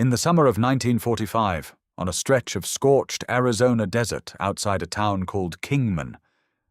In the summer of 1945, on a stretch of scorched Arizona desert outside a town called Kingman,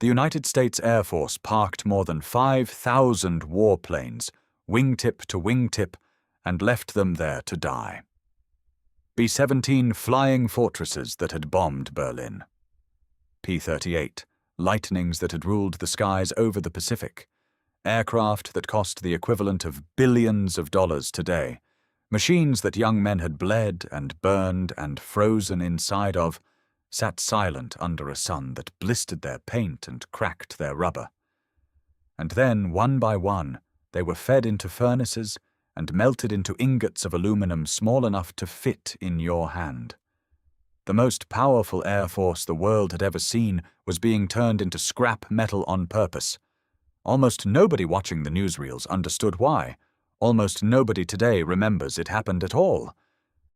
the United States Air Force parked more than 5,000 warplanes, wingtip to wingtip, and left them there to die. B-17 flying fortresses that had bombed Berlin. P-38, lightnings that had ruled the skies over the Pacific. Aircraft that cost the equivalent of billions of dollars today. Machines that young men had bled and burned and frozen inside of, sat silent under a sun that blistered their paint and cracked their rubber. And then, one by one, they were fed into furnaces and melted into ingots of aluminum small enough to fit in your hand. The most powerful air force the world had ever seen was being turned into scrap metal on purpose. Almost nobody watching the newsreels understood why. Almost nobody today remembers it happened at all.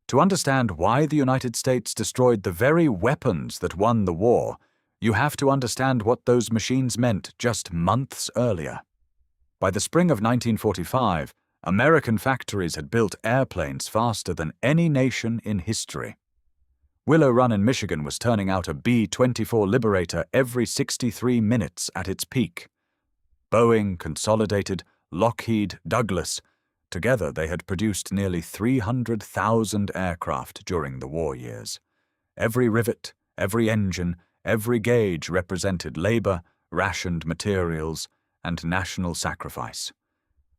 To understand why the United States destroyed the very weapons that won the war, you have to understand what those machines meant just months earlier. By the spring of 1945, American factories had built airplanes faster than any nation in history. Willow Run in Michigan was turning out a B-24 Liberator every 63 minutes at its peak. Boeing, Consolidated, Lockheed, Douglas, together they had produced nearly 300,000 aircraft during the war years. Every rivet, every engine, every gauge represented labor, rationed materials, and national sacrifice.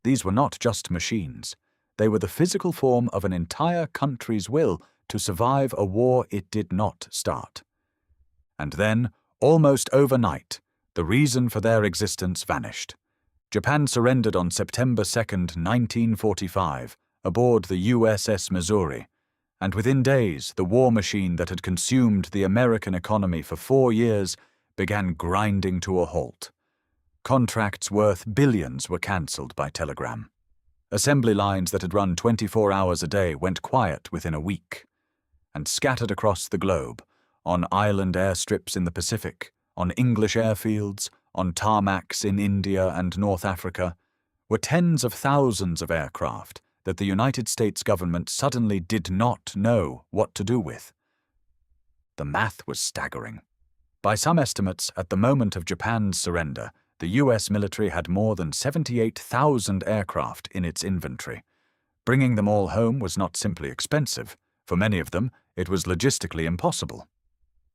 These were not just machines. They were the physical form of an entire country's will to survive a war it did not start. And then, almost overnight, the reason for their existence vanished. Japan surrendered on September 2, 1945, aboard the USS Missouri, and within days the war machine that had consumed the American economy for 4 years began grinding to a halt. Contracts worth billions were cancelled by telegram. Assembly lines that had run 24 hours a day went quiet within a week. And scattered across the globe, on island airstrips in the Pacific, on English airfields, on tarmacs in India and North Africa, were tens of thousands of aircraft that the United States government suddenly did not know what to do with. The math was staggering. By some estimates, at the moment of Japan's surrender, the U.S. military had more than 78,000 aircraft in its inventory. Bringing them all home was not simply expensive. For many of them, it was logistically impossible.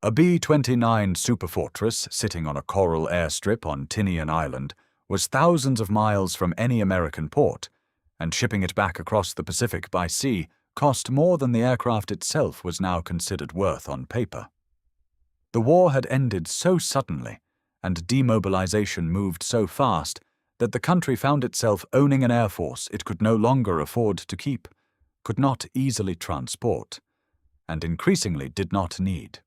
A B-29 superfortress sitting on a coral airstrip on Tinian Island was thousands of miles from any American port, and shipping it back across the Pacific by sea cost more than the aircraft itself was now considered worth on paper. The war had ended so suddenly, and demobilization moved so fast, that the country found itself owning an air force it could no longer afford to keep, could not easily transport, and increasingly did not need.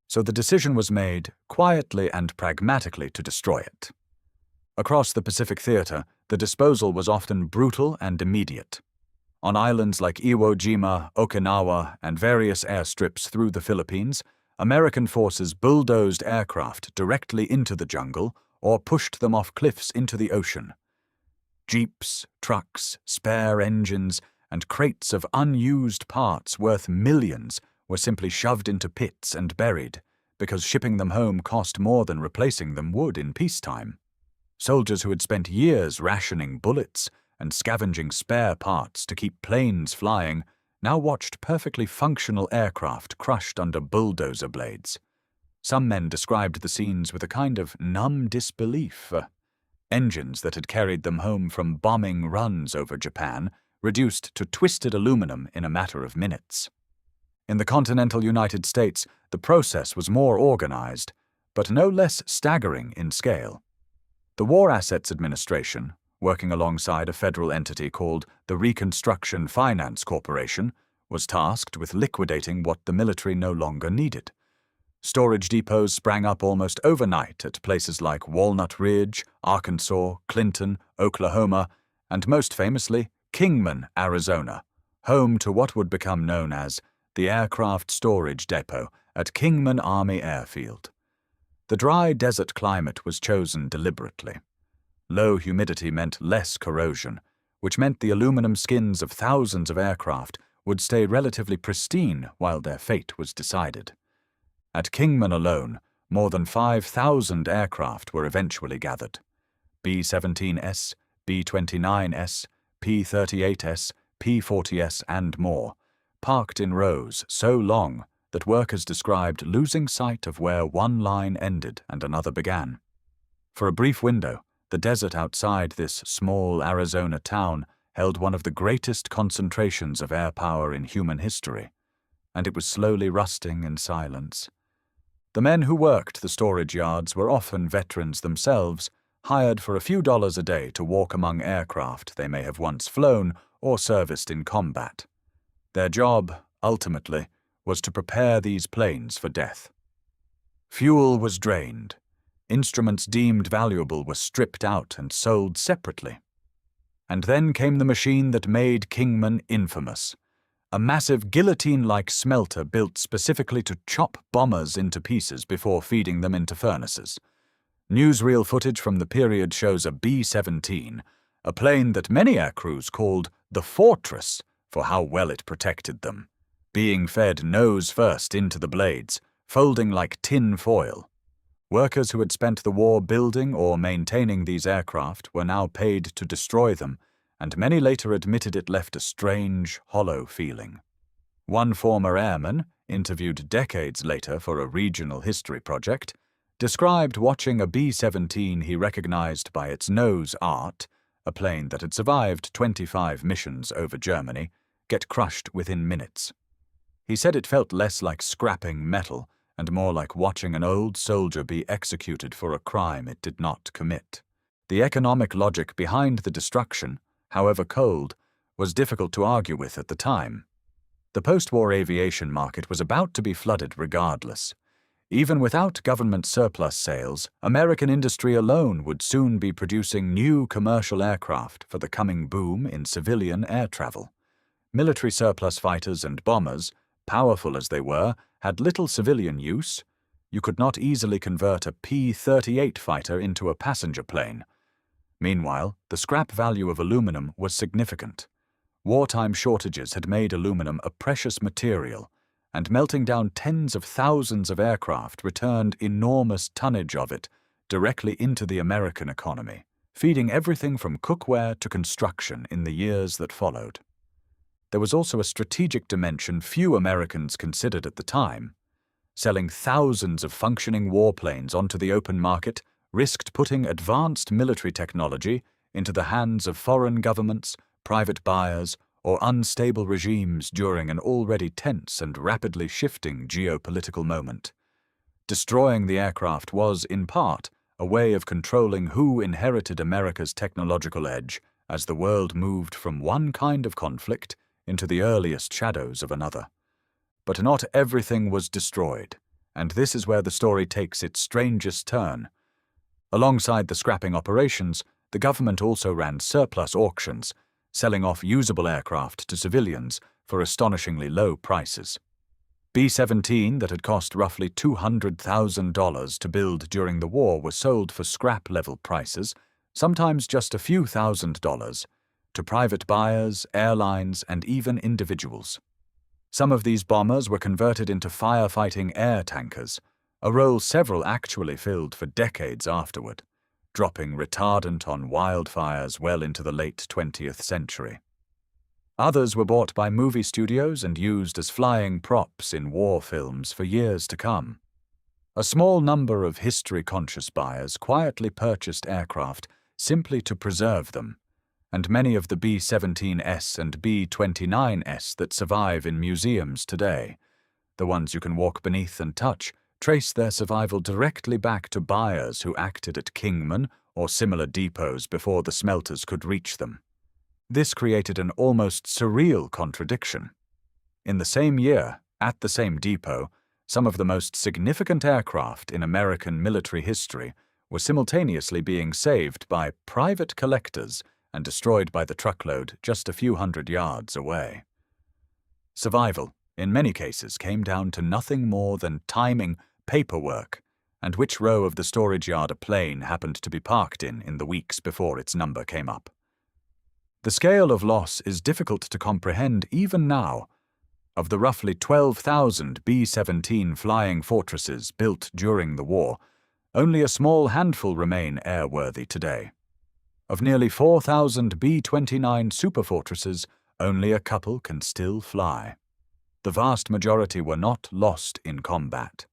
So the decision was made, quietly and pragmatically, to destroy it. Across the Pacific Theater, the disposal was often brutal and immediate. On islands like Iwo Jima, Okinawa, and various airstrips through the Philippines, American forces bulldozed aircraft directly into the jungle or pushed them off cliffs into the ocean. Jeeps, trucks, spare engines, and crates of unused parts worth millions were simply shoved into pits and buried, because shipping them home cost more than replacing them would in peacetime. Soldiers who had spent years rationing bullets and scavenging spare parts to keep planes flying now watched perfectly functional aircraft crushed under bulldozer blades. Some men described the scenes with a kind of numb disbelief. Engines that had carried them home from bombing runs over Japan reduced to twisted aluminum in a matter of minutes. In the continental United States, the process was more organized, but no less staggering in scale. The War Assets Administration, working alongside a federal entity called the Reconstruction Finance Corporation, was tasked with liquidating what the military no longer needed. Storage depots sprang up almost overnight at places like Walnut Ridge, Arkansas, Clinton, Oklahoma, and most famously, Kingman, Arizona, home to what would become known as the Aircraft Storage Depot at Kingman Army Airfield. The dry desert climate was chosen deliberately. Low humidity meant less corrosion, which meant the aluminum skins of thousands of aircraft would stay relatively pristine while their fate was decided. At Kingman alone, more than 5,000 aircraft were eventually gathered. B-17S, B-29S, P-38S, P-40S, and more, parked in rows so long that workers described losing sight of where one line ended and another began. For a brief window, the desert outside this small Arizona town held one of the greatest concentrations of air power in human history, and it was slowly rusting in silence. The men who worked the storage yards were often veterans themselves, hired for a few dollars a day to walk among aircraft they may have once flown or serviced in combat. Their job, ultimately, was to prepare these planes for death. Fuel was drained. Instruments deemed valuable were stripped out and sold separately. And then came the machine that made Kingman infamous, a massive guillotine-like smelter built specifically to chop bombers into pieces before feeding them into furnaces. Newsreel footage from the period shows a B-17, a plane that many aircrews called the Fortress for how well it protected them, being fed nose first into the blades, folding like tin foil. Workers who had spent the war building or maintaining these aircraft were now paid to destroy them, and many later admitted it left a strange, hollow feeling. One former airman, interviewed decades later for a regional history project, described watching a B-17 he recognized by its nose art, a plane that had survived 25 missions over Germany, get crushed within minutes. He said it felt less like scrapping metal and more like watching an old soldier be executed for a crime it did not commit. The economic logic behind the destruction, however cold, was difficult to argue with at the time. The post-war aviation market was about to be flooded regardless. Even without government surplus sales, American industry alone would soon be producing new commercial aircraft for the coming boom in civilian air travel. Military surplus fighters and bombers, powerful as they were, had little civilian use. You could not easily convert a P-38 fighter into a passenger plane. Meanwhile, the scrap value of aluminum was significant. Wartime shortages had made aluminum a precious material, and melting down tens of thousands of aircraft returned enormous tonnage of it directly into the American economy, feeding everything from cookware to construction in the years that followed. There was also a strategic dimension few Americans considered at the time. Selling thousands of functioning warplanes onto the open market risked putting advanced military technology into the hands of foreign governments, private buyers, or unstable regimes during an already tense and rapidly shifting geopolitical moment. Destroying the aircraft was, in part, a way of controlling who inherited America's technological edge as the world moved from one kind of conflict into the earliest shadows of another. But not everything was destroyed, and this is where the story takes its strangest turn. Alongside the scrapping operations, the government also ran surplus auctions, selling off usable aircraft to civilians for astonishingly low prices. B-17 that had cost roughly $200,000 to build during the war was sold for scrap-level prices, sometimes just a few $1,000s, to private buyers, airlines, and even individuals. Some of these bombers were converted into firefighting air tankers, a role several actually filled for decades afterward, dropping retardant on wildfires well into the late 20th century. Others were bought by movie studios and used as flying props in war films for years to come. A small number of history-conscious buyers quietly purchased aircraft simply to preserve them, and many of the B-17S and B-29S that survive in museums today, the ones you can walk beneath and touch, trace their survival directly back to buyers who acted at Kingman or similar depots before the smelters could reach them. This created an almost surreal contradiction. In the same year, at the same depot, some of the most significant aircraft in American military history were simultaneously being saved by private collectors and destroyed by the truckload just a few hundred yards away. Survival, in many cases, came down to nothing more than timing, paperwork, and which row of the storage yard a plane happened to be parked in the weeks before its number came up. The scale of loss is difficult to comprehend even now. Of the roughly 12,000 B-17 flying fortresses built during the war, only a small handful remain airworthy today. Of nearly 4,000 B-29 superfortresses, only a couple can still fly. The vast majority were not lost in combat.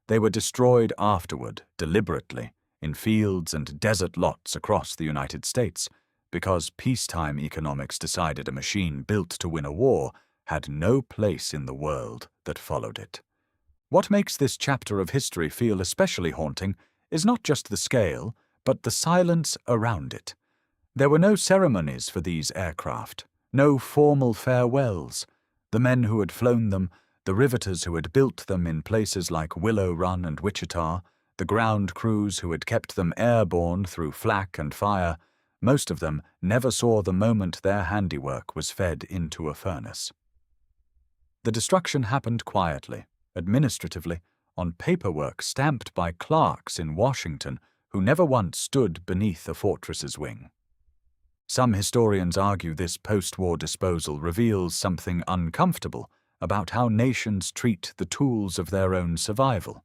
They were destroyed afterward, deliberately, in fields and desert lots across the United States, because peacetime economics decided a machine built to win a war had no place in the world that followed it. What makes this chapter of history feel especially haunting is not just the scale, but the silence around it. There were no ceremonies for these aircraft, no formal farewells. The men who had flown them, the riveters who had built them in places like Willow Run and Wichita, the ground crews who had kept them airborne through flak and fire, most of them never saw the moment their handiwork was fed into a furnace. The destruction happened quietly, administratively, on paperwork stamped by clerks in Washington who never once stood beneath a fortress's wing. Some historians argue this post-war disposal reveals something uncomfortable about how nations treat the tools of their own survival.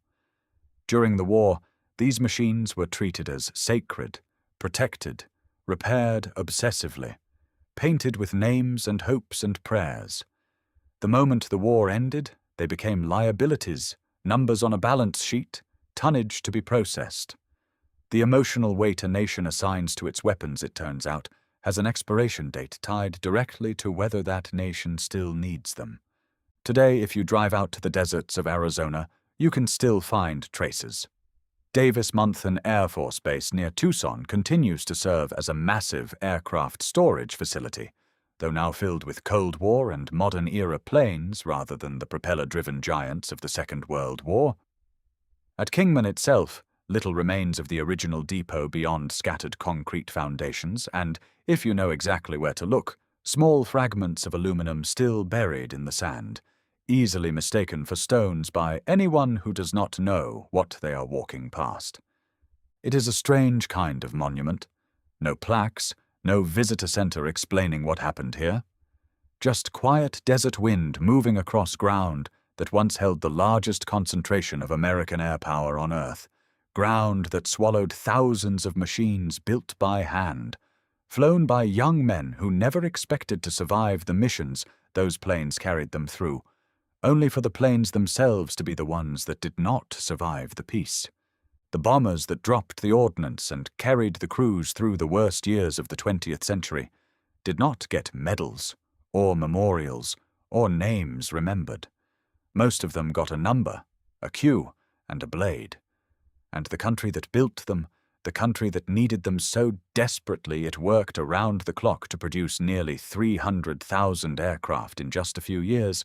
During the war, these machines were treated as sacred, protected, repaired obsessively, painted with names and hopes and prayers. The moment the war ended, they became liabilities, numbers on a balance sheet, tonnage to be processed. The emotional weight a nation assigns to its weapons, it turns out, has an expiration date tied directly to whether that nation still needs them. Today, if you drive out to the deserts of Arizona, you can still find traces. Davis-Monthan Air Force Base near Tucson continues to serve as a massive aircraft storage facility, though now filled with Cold War and modern-era planes rather than the propeller-driven giants of the Second World War. At Kingman itself, little remains of the original depot beyond scattered concrete foundations and, if you know exactly where to look, small fragments of aluminum still buried in the sand, easily mistaken for stones by anyone who does not know what they are walking past. It is a strange kind of monument. No plaques, no visitor center explaining what happened here. Just quiet desert wind moving across ground that once held the largest concentration of American air power on Earth, ground that swallowed thousands of machines built by hand, flown by young men who never expected to survive the missions those planes carried them through, only for the planes themselves to be the ones that did not survive the peace. The bombers that dropped the ordnance and carried the crews through the worst years of the 20th century did not get medals, or memorials, or names remembered. Most of them got a number, a Q, and a blade. And the country that built them, the country that needed them so desperately it worked around the clock to produce nearly 300,000 aircraft in just a few years,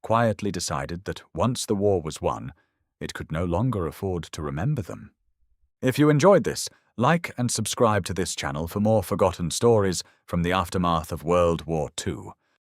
quietly decided that once the war was won, it could no longer afford to remember them. If you enjoyed this, like and subscribe to this channel for more forgotten stories from the aftermath of World War II.